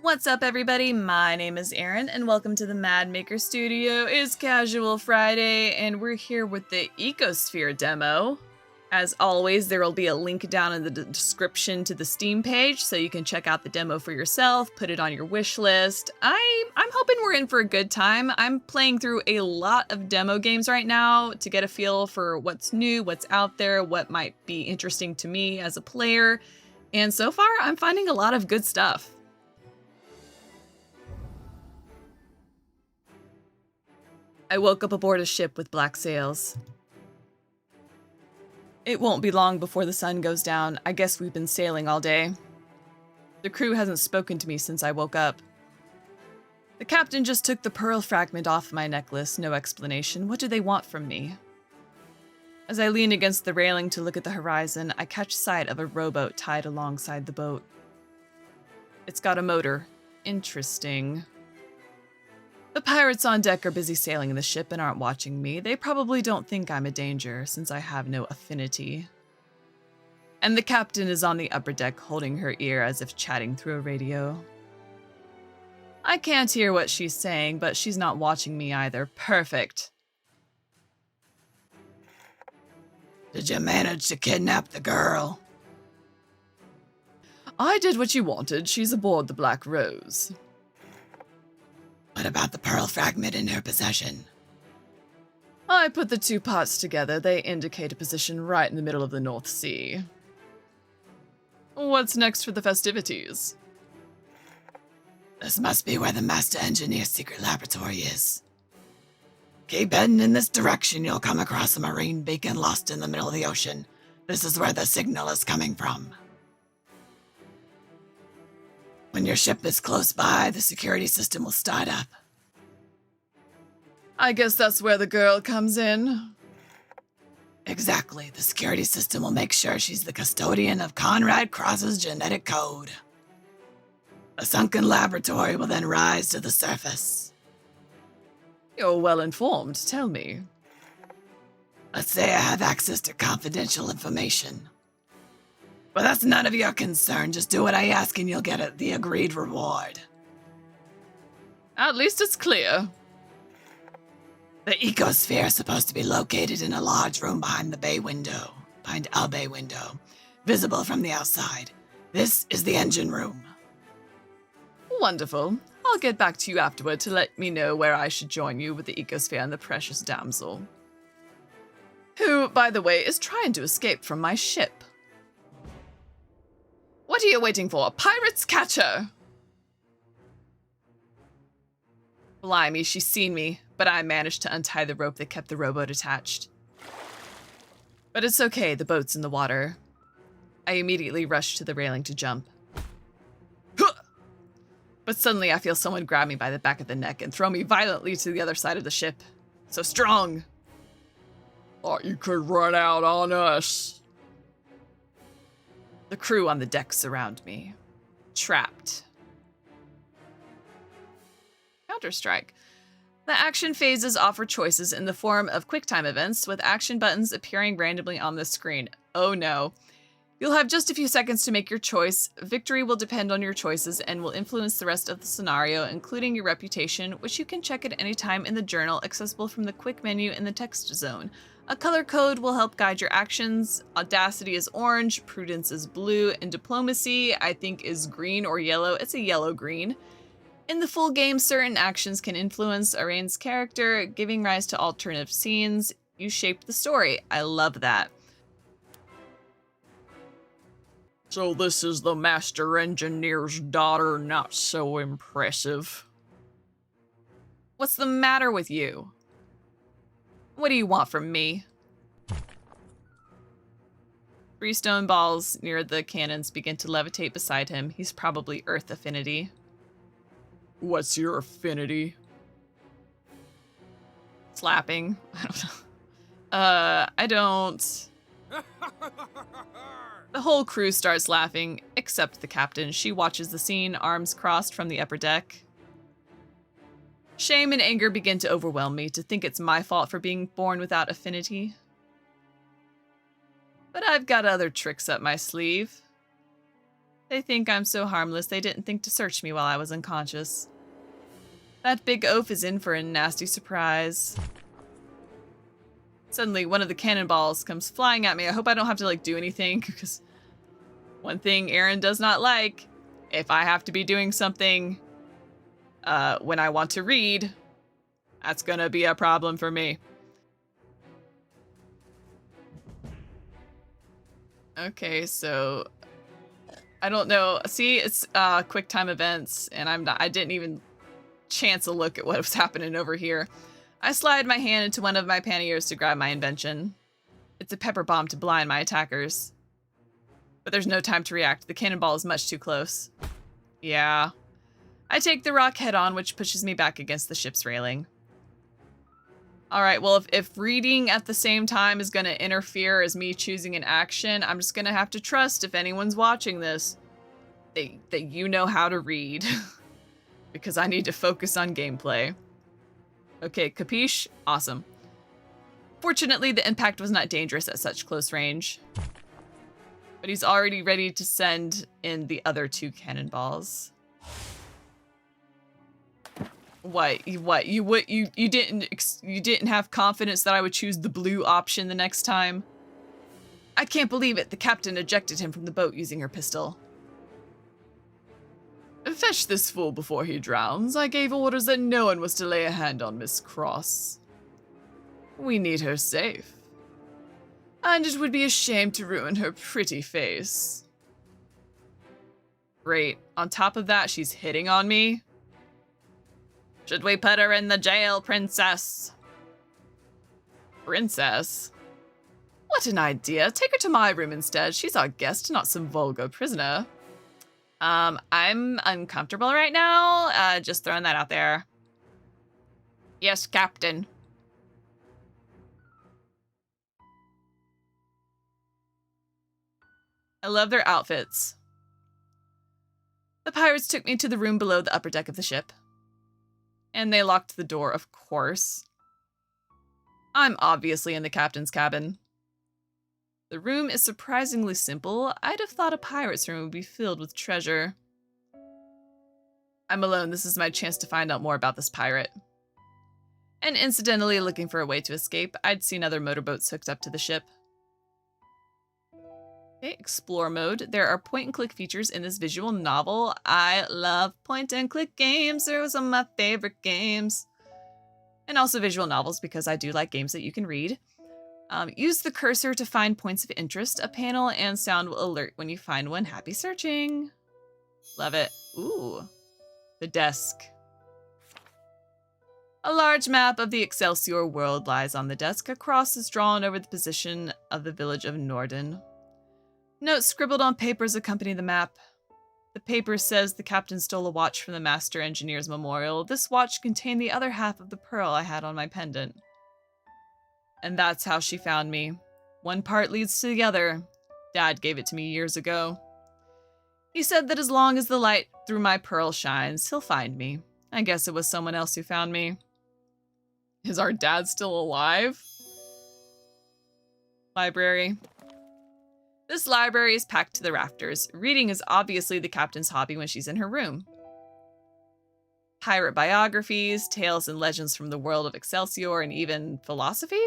What's up, everybody? My name is Erin, and welcome to the Mad Maker Studio. It's Casual Friday, and we're here with the Ecosphere demo. As always, there will be a link down in the description to the Steam page, so you can check out the demo for yourself, put it on your wish list. I'm hoping we're in for a good time. I'm playing through a lot of demo games right now to get a feel for what's new, what's out there, what might be interesting to me as a player, and so far, I'm finding a lot of good stuff. I woke up aboard a ship with black sails. It won't be long before the sun goes down. I guess we've been sailing all day. The crew hasn't spoken to me since I woke up. The captain just took the pearl fragment off my necklace, no explanation. What do they want from me? As I lean against the railing to look at the horizon, I catch sight of a rowboat tied alongside the boat. It's got a motor. Interesting. The pirates on deck are busy sailing the ship and aren't watching me. They probably don't think I'm a danger, since I have no affinity. And the captain is on the upper deck holding her ear as if chatting through a radio. I can't hear what she's saying, but she's not watching me either. Perfect. Did you manage to kidnap the girl? I did what you wanted. She's aboard the Black Rose. What about the pearl fragment in her possession? I put the two parts together. They indicate a position right in the middle of the North Sea. What's next for the festivities? This must be where the Master Engineer's secret laboratory is. Keep heading in this direction, you'll come across a marine beacon lost in the middle of the ocean. This is where the signal is coming from. When your ship is close by, the security system will start up. I guess that's where the girl comes in. Exactly. The security system will make sure she's the custodian of Conrad Cross's genetic code. A sunken laboratory will then rise to the surface. You're well informed. Tell me. Let's say I have access to confidential information. But that's none of your concern. Just do what I ask and you'll get the agreed reward. At least it's clear. The Ecosphere is supposed to be located in a large room behind a bay window, visible from the outside. This is the engine room. Wonderful. I'll get back to you afterward to let me know where I should join you with the Ecosphere and the precious damsel. Who, by the way, is trying to escape from my ship. What are you waiting for? Pirates, catch her! Blimey, she's seen me, but I managed to untie the rope that kept the rowboat attached. But it's okay, the boat's in the water. I immediately rush to the railing to jump. But suddenly I feel someone grab me by the back of the neck and throw me violently to the other side of the ship. So strong! Thought you could run out on us. The crew on the deck surround me. Trapped. Counter-Strike. The action phases offer choices in the form of QuickTime events, with action buttons appearing randomly on the screen. Oh no. You'll have just a few seconds to make your choice. Victory will depend on your choices and will influence the rest of the scenario, including your reputation, which you can check at any time in the journal accessible from the quick menu in the text zone. A color code will help guide your actions. Audacity is orange, prudence is blue, and diplomacy, I think, is green or yellow. It's a yellow-green. In the full game, certain actions can influence Arain's character, giving rise to alternative scenes. You shape the story. I love that. So this is the Master Engineer's daughter, not so impressive. What's the matter with you? What do you want from me? 3 stone balls near the cannons begin to levitate beside him. He's probably Earth affinity. What's your affinity? Slapping. I don't. The whole crew starts laughing, except the captain. She watches the scene, arms crossed from the upper deck. Shame and anger begin to overwhelm me, to think it's my fault for being born without affinity. But I've got other tricks up my sleeve. They think I'm so harmless they didn't think to search me while I was unconscious. That big oaf is in for a nasty surprise. Suddenly, one of the cannonballs comes flying at me. I hope I don't have to, like, do anything, because one thing Aaron does not like, if I have to be doing something when I want to read, that's gonna be a problem for me. Okay, so I don't know. See, it's quick time events, and I didn't even chance a look at what was happening over here. I slide my hand into one of my panniers to grab my invention. It's a pepper bomb to blind my attackers. But there's no time to react. The cannonball is much too close. Yeah. I take the rock head on, which pushes me back against the ship's railing. Alright, well, if reading at the same time is going to interfere as me choosing an action, I'm just going to have to trust, if anyone's watching this, that you know how to read. Because I need to focus on gameplay. Okay, capiche? Awesome. Fortunately, the impact was not dangerous at such close range. But he's already ready to send in the other 2 cannonballs. What? You didn't have confidence that I would choose the blue option the next time? I can't believe it. The captain ejected him from the boat using her pistol. Fetch this fool before he drowns. I gave orders that no one was to lay a hand on Miss Cross. We need her safe. And it would be a shame to ruin her pretty face. Great. On top of that, she's hitting on me. Should we put her in the jail, princess? Princess? What an idea. Take her to my room instead. She's our guest, not some vulgar prisoner. I'm uncomfortable right now. Just throwing that out there. Yes, Captain. I love their outfits. The pirates took me to the room below the upper deck of the ship. And they locked the door, of course. I'm obviously in the captain's cabin. The room is surprisingly simple. I'd have thought a pirate's room would be filled with treasure. I'm alone. This is my chance to find out more about this pirate. And incidentally, looking for a way to escape, I'd seen other motorboats hooked up to the ship. Okay, explore mode. There are point-and-click features in this visual novel. I love point-and-click games. They're some of my favorite games. And also visual novels, because I do like games that you can read. Use the cursor to find points of interest. A panel and sound will alert when you find one. Happy searching. Love it. Ooh. The desk. A large map of the Excelsior world lies on the desk. A cross is drawn over the position of the village of Norden. Notes scribbled on papers accompany the map. The paper says the captain stole a watch from the master engineer's memorial. This watch contained the other half of the pearl I had on my pendant. And that's how she found me. One part leads to the other. Dad gave it to me years ago. He said that as long as the light through my pearl shines, he'll find me. I guess it was someone else who found me. Is our dad still alive? Library. This library is packed to the rafters. Reading is obviously the captain's hobby when she's in her room. Pirate biographies, tales and legends from the world of Excelsior, and even philosophy?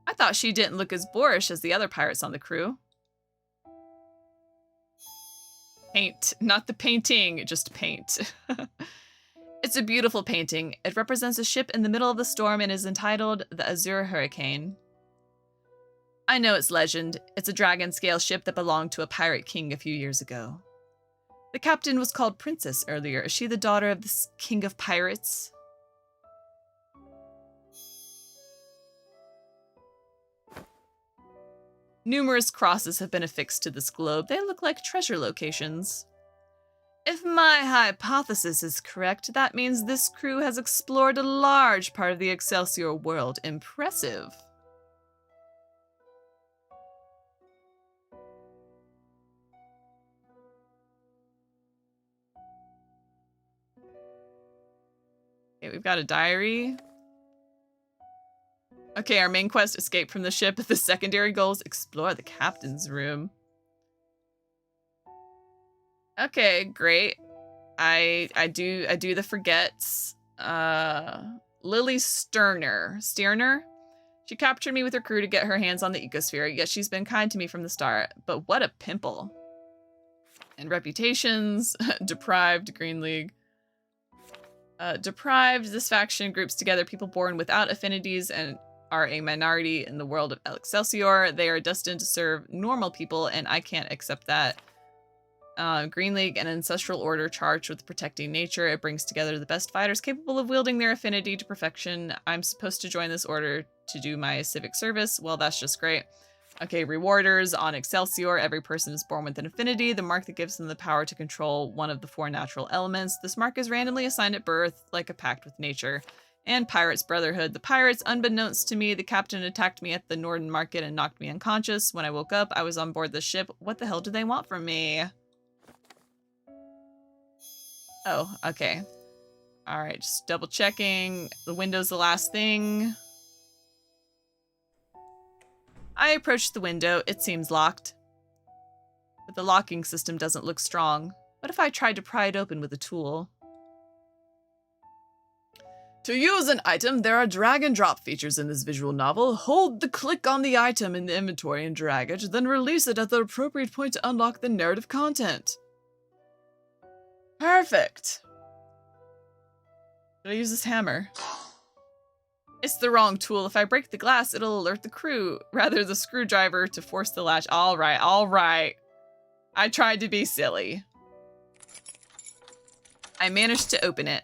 I thought she didn't look as boorish as the other pirates on the crew. Paint. Not the painting, just paint. It's a beautiful painting. It represents a ship in the middle of the storm and is entitled the Azure Hurricane. I know it's legend. It's a dragon-scale ship that belonged to a pirate king a few years ago. The captain was called Princess earlier. Is she the daughter of this king of pirates? Numerous crosses have been affixed to this globe. They look like treasure locations. If my hypothesis is correct, that means this crew has explored a large part of the Excelsior world. Impressive. Okay, we've got a diary. Okay, our main quest, escape from the ship. The secondary goals, explore the captain's room. Okay, great. I do the forgets. Lily Steerner. She captured me with her crew to get her hands on the Ecosphere, yet she's been kind to me from the start. But what a pimple. And reputations, deprived, Green League. Deprived, this faction groups together people born without affinities and are a minority in the world of Excelsior. They are destined to serve normal people, and I can't accept that. Green League, an ancestral order charged with protecting nature. It brings together the best fighters capable of wielding their affinity to perfection. I'm supposed to join this order to do my civic service. Well, that's just great. Okay, rewarders on Excelsior. Every person is born with an affinity, the mark that gives them the power to control one of the 4 natural elements. This mark is randomly assigned at birth, like a pact with nature. And Pirates Brotherhood. The pirates, unbeknownst to me, the captain attacked me at the Norden Market and knocked me unconscious. When I woke up, I was on board the ship. What the hell do they want from me? Oh, okay. All right, just double checking. The window's the last thing. I approached the window. It seems locked. But the locking system doesn't look strong. What if I tried to pry it open with a tool? To use an item, there are drag and drop features in this visual novel. Hold the click on the item in the inventory and drag it, then release it at the appropriate point to unlock the narrative content. Perfect. Should I use this hammer? It's the wrong tool. If I break the glass, it'll alert the crew. Rather, the screwdriver to force the latch. All right. I tried to be silly. I managed to open it.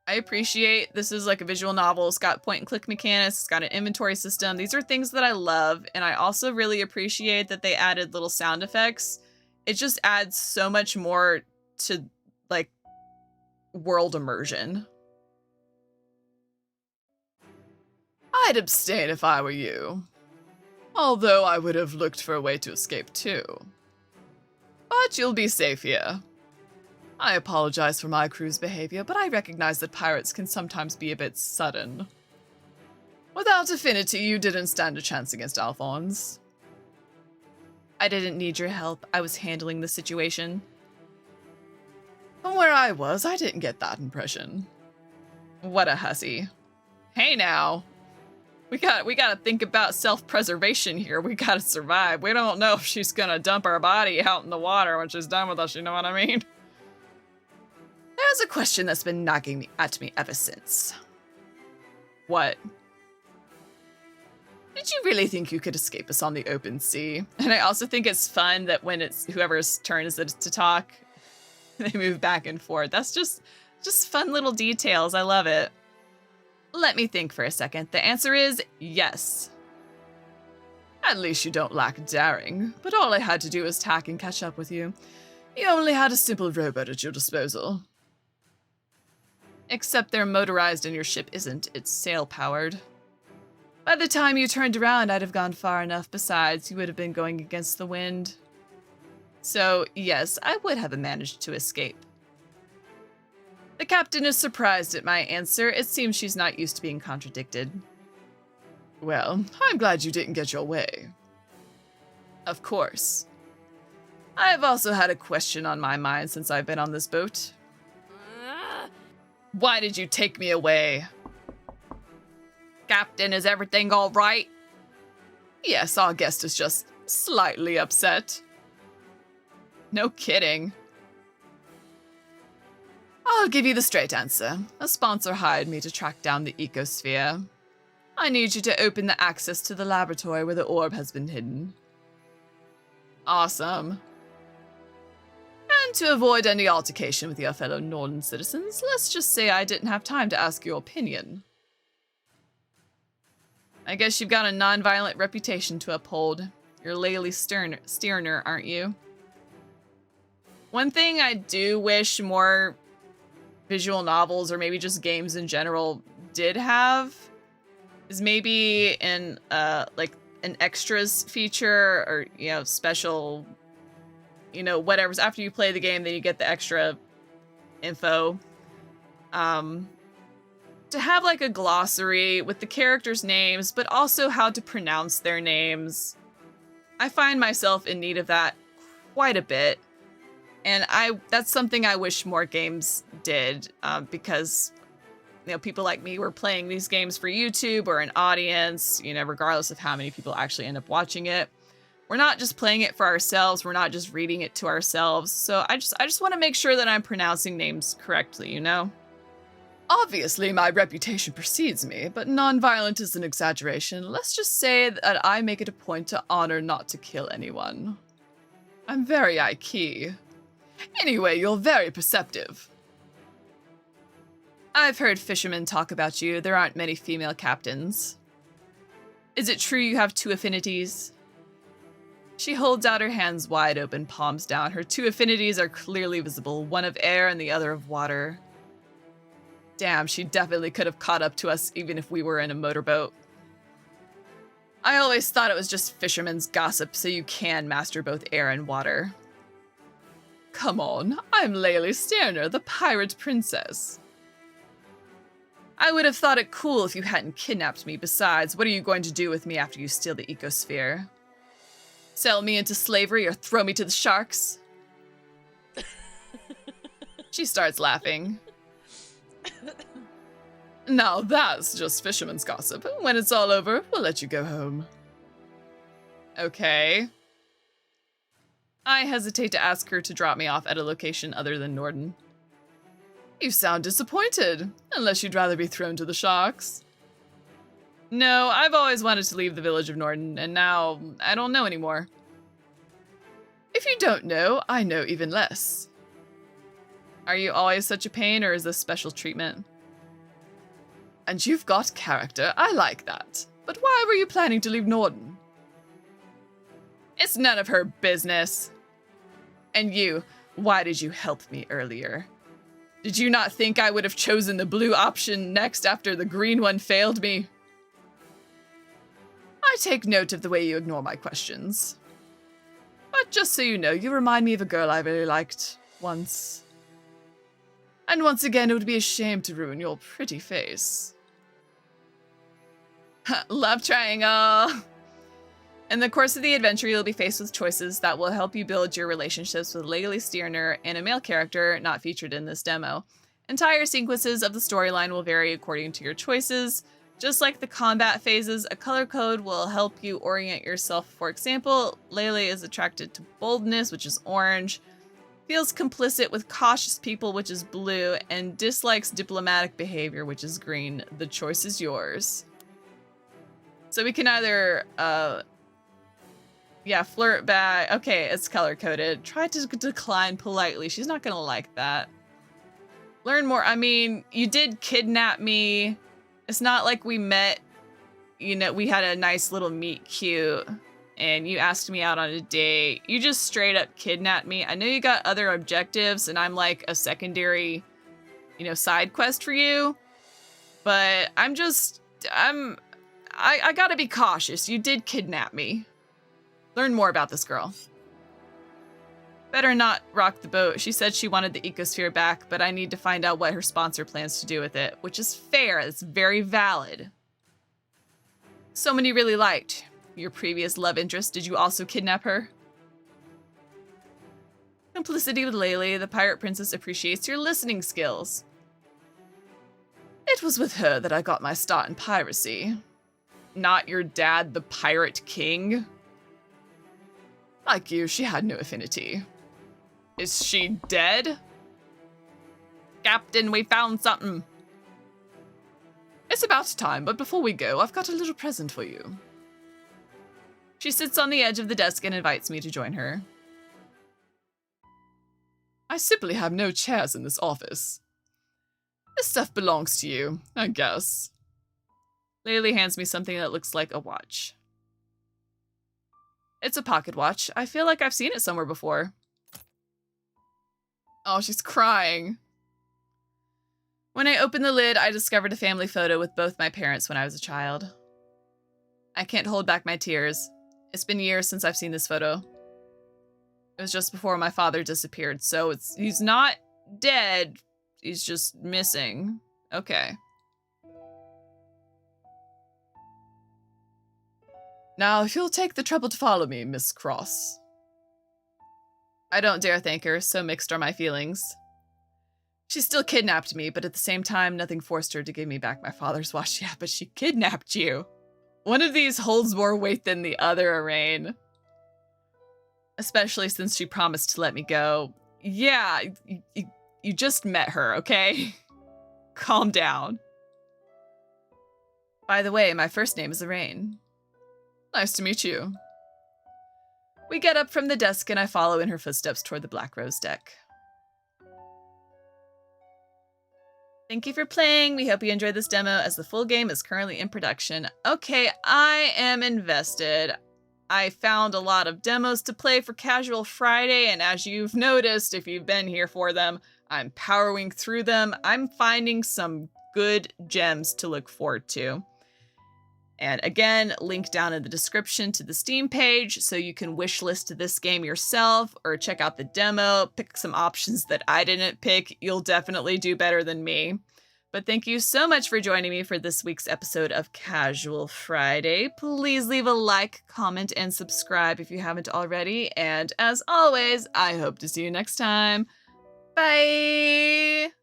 I appreciate this is like a visual novel. It's got point and click mechanics. It's got an inventory system. These are things that I love. And I also really appreciate that they added little sound effects. It just adds so much more to like world immersion. I'd abstain if I were you. Although I would have looked for a way to escape too. But you'll be safe here. I apologize for my crew's behavior, but I recognize that pirates can sometimes be a bit sudden. Without affinity, you didn't stand a chance against Alphonse. I didn't need your help. I was handling the situation. From where I was, I didn't get that impression. What a hussy. Hey now. We gotta think about self-preservation here. We gotta survive. We don't know if she's gonna dump our body out in the water when she's done with us, you know what I mean? There's a question that's been nagging at me ever since. What? Did you really think you could escape us on the open sea? And I also think it's fun that when it's whoever's turn is it to talk, they move back and forth. That's just fun little details. I love it. Let me think for a second. The answer is yes. At least you don't lack daring, but all I had to do was tack and catch up with you. You only had a simple rowboat at your disposal. Except they're motorized and your ship isn't. It's sail-powered. By the time you turned around, I'd have gone far enough. Besides, you would have been going against the wind. So, yes, I would have managed to escape. The captain is surprised at my answer. It seems she's not used to being contradicted. Well, I'm glad you didn't get your way. Of course. I've also had a question on my mind since I've been on this boat. Why did you take me away? Captain, is everything all right? Yes, our guest is just slightly upset. No kidding. I'll give you the straight answer. A sponsor hired me to track down the Ecosphere. I need you to open the access to the laboratory where the orb has been hidden. Awesome. And to avoid any altercation with your fellow Norden citizens, let's just say I didn't have time to ask your opinion. I guess you've got a non-violent reputation to uphold. You're Lily Steerner, aren't you? One thing I do wish more visual novels, or maybe just games in general, did have is maybe in like an extras feature, or special, whatever's after you play the game, then you get the extra info. To have like a glossary with the characters' names, but also how to pronounce their names. I find myself in need of that quite a bit. And that's something I wish more games did, because people like me were playing these games for YouTube or an audience, regardless of how many people actually end up watching it. We're not just playing it for ourselves. We're not just reading it to ourselves. So I just want to make sure that I'm pronouncing names correctly, Obviously, my reputation precedes me, but non-violent is an exaggeration. Let's just say that I make it a point to honor not to kill anyone. I'm very high-key. Anyway, you're very perceptive. I've heard fishermen talk about you. There aren't many female captains. Is it true you have 2 affinities? She holds out her hands wide open, palms down. Her 2 affinities are clearly visible, one of air and the other of water. Damn, she definitely could have caught up to us even if we were in a motorboat. I always thought it was just fishermen's gossip, so you can master both air and water. Come on, I'm Layli Stearner, the pirate princess. I would have thought it cool if you hadn't kidnapped me. Besides, what are you going to do with me after you steal the Ecosphere? Sell me into slavery or throw me to the sharks? She starts laughing. Now that's just fisherman's gossip. When it's all over, we'll let you go home. Okay. I hesitate to ask her to drop me off at a location other than Norden. You sound disappointed, unless you'd rather be thrown to the sharks. No, I've always wanted to leave the village of Norden, and now I don't know anymore. If you don't know, I know even less. Are you always such a pain, or is this special treatment? And you've got character, I like that. But why were you planning to leave Norden? It's none of her business. And you, why did you help me earlier? Did you not think I would have chosen the blue option next after the green one failed me? I take note of the way you ignore my questions. But just so you know, you remind me of a girl I really liked once. And once again, it would be a shame to ruin your pretty face. Love triangle! In the course of the adventure, you'll be faced with choices that will help you build your relationships with Layli Stearner and a male character not featured in this demo. Entire sequences of the storyline will vary according to your choices. Just like the combat phases, a color code will help you orient yourself. For example, Layli is attracted to boldness, which is orange, feels complicit with cautious people, which is blue, and dislikes diplomatic behavior, which is green. The choice is yours. So we can either, flirt back. Okay, it's color-coded. Try to decline politely. She's not gonna like that. Learn more. I mean, you did kidnap me. It's not like we met, we had a nice little meet cute, and you asked me out on a date. You just straight up kidnapped me. I know you got other objectives, and I'm like a secondary, side quest for you. But I gotta be cautious. You did kidnap me. Learn more about this girl. Better not rock the boat. She said she wanted the Ecosphere back, but I need to find out what her sponsor plans to do with it, which is fair. It's very valid. Somebody really liked your previous love interest. Did you also kidnap her? Complicity with Layli, the pirate princess appreciates your listening skills. It was with her that I got my start in piracy. Not your dad, the pirate king. Like you, she had no affinity. Is she dead? Captain, we found something. It's about time, but before we go, I've got a little present for you. She sits on the edge of the desk and invites me to join her. I simply have no chairs in this office. This stuff belongs to you, I guess. Layli hands me something that looks like a watch. It's a pocket watch. I feel like I've seen it somewhere before. Oh, she's crying. When I opened the lid, I discovered a family photo with both my parents when I was a child. I can't hold back my tears. It's been years since I've seen this photo. It was just before my father disappeared, so he's not dead. He's just missing. Okay. Now, if you'll take the trouble to follow me, Miss Cross. I don't dare thank her, so mixed are my feelings. She still kidnapped me, but at the same time, nothing forced her to give me back my father's watch. Yeah, but she kidnapped you. One of these holds more weight than the other, Arain. Especially since she promised to let me go. Yeah, you just met her, okay? Calm down. By the way, my first name is Arain. Nice to meet you. We get up from the desk and I follow in her footsteps toward the Black Rose deck. Thank you for playing. We hope you enjoyed this demo as the full game is currently in production. Okay, I am invested. I found a lot of demos to play for Casual Friday, and as you've noticed, if you've been here for them, I'm powering through them. I'm finding some good gems to look forward to. And again, link down in the description to the Steam page so you can wishlist this game yourself or check out the demo, pick some options that I didn't pick. You'll definitely do better than me. But thank you so much for joining me for this week's episode of Casual Friday. Please leave a like, comment, and subscribe if you haven't already. And as always, I hope to see you next time. Bye!